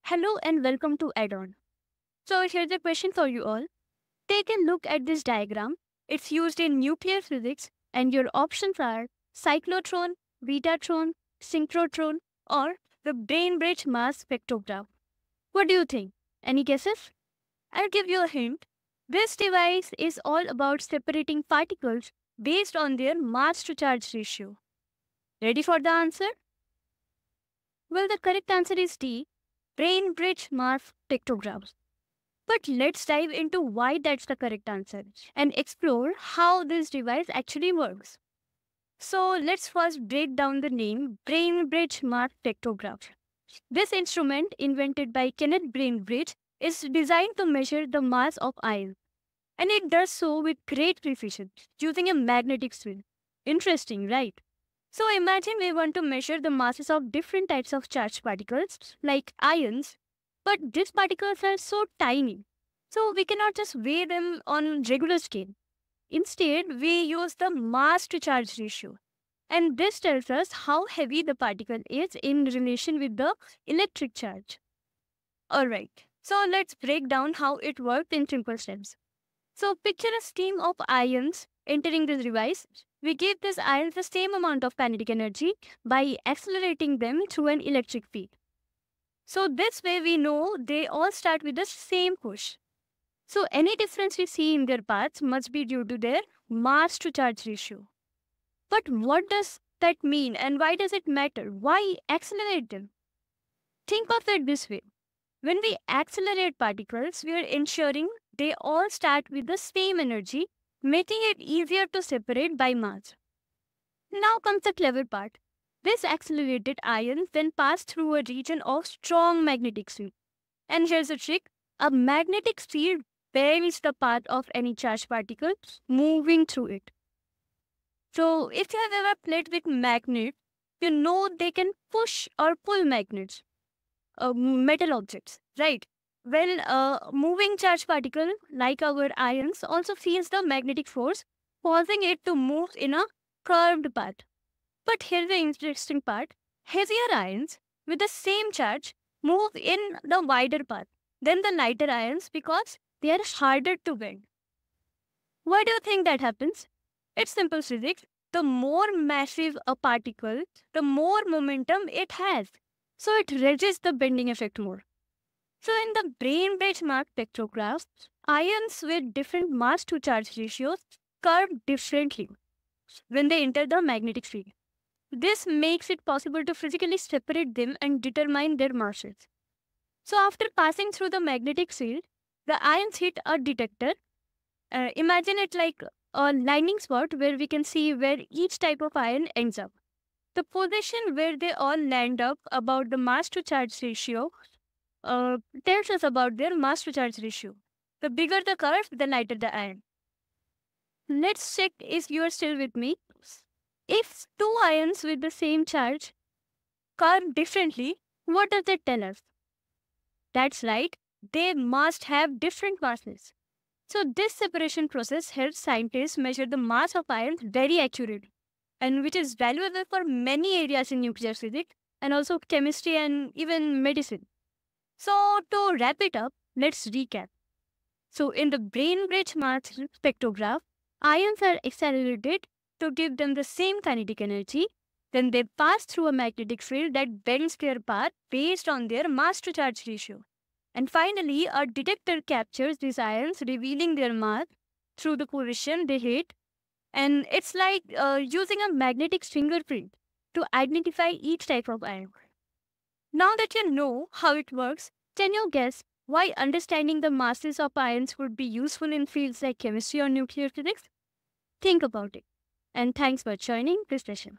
Hello and welcome to Add-on. So here's a question for you all. Take a look at this diagram. It's used in nuclear physics and your options are cyclotron, betatron, synchrotron or the Bainbridge mass spectrograph. What do you think? Any guesses? I'll give you a hint. This device is all about separating particles based on their mass to charge ratio. Ready for the answer? Well, the correct answer is D, Bainbridge mass spectrographs. But let's dive into why that's the correct answer and explore how this device actually works. So let's first break down the name Bainbridge mass spectrograph. This instrument, invented by Kenneth Bainbridge, is designed to measure the mass of ions. And it does so with great precision, using a magnetic field. Interesting, right? So imagine we want to measure the masses of different types of charged particles, like ions, but these particles are so tiny, so we cannot just weigh them on regular scale. Instead, we use the mass to charge ratio. And this tells us how heavy the particle is in relation with the electric charge. Alright, so let's break down how it works in simple steps. So picture a stream of ions entering this device. We give these ions the same amount of kinetic energy by accelerating them through an electric field. So this way we know they all start with the same push. So any difference we see in their paths must be due to their mass to charge ratio. But what does that mean and why does it matter? Why accelerate them? Think of it this way. When we accelerate particles, we are ensuring they all start with the same energy, making it easier to separate by mass. Now comes the clever part. This accelerated ions then pass through a region of strong magnetic field. And here's the trick. A magnetic field bends the path of any charged particle moving through it. So if you have ever played with magnets, you know they can push or pull magnets, metal objects, right? Well, a moving charged particle like our ions also feels the magnetic force, causing it to move in a curved path. But here's the interesting part. Heavier ions with the same charge move in the wider path than the lighter ions because they are harder to bend. Why do you think that happens? It's simple physics. The more massive a particle, the more momentum it has. So it resists the bending effect more. So in the Bainbridge mass spectrograph, ions with different mass to charge ratios curve differently when they enter the magnetic field. This makes it possible to physically separate them and determine their masses. So after passing through the magnetic field, the ions hit a detector. Imagine it like a landing spot where we can see where each type of ion ends up. The position where they all land up about the mass to charge ratio tells us about their mass to charge ratio. The bigger the curve, the lighter the ion. Let's check if you are still with me. If two ions with the same charge curve differently, what does it tell us? That's right, they must have different masses. So this separation process helps scientists measure the mass of ions very accurately, and which is valuable for many areas in nuclear physics and also chemistry and even medicine. So to wrap it up, let's recap. So in the Bainbridge mass spectrograph, ions are accelerated to give them the same kinetic energy. Then they pass through a magnetic field that bends their path based on their mass to charge ratio. And finally, a detector captures these ions, revealing their mass through the position they hit. And it's like using a magnetic fingerprint to identify each type of ion. Now that you know how it works, can you guess why understanding the masses of ions would be useful in fields like chemistry or nuclear physics? Think about it. And thanks for joining this session.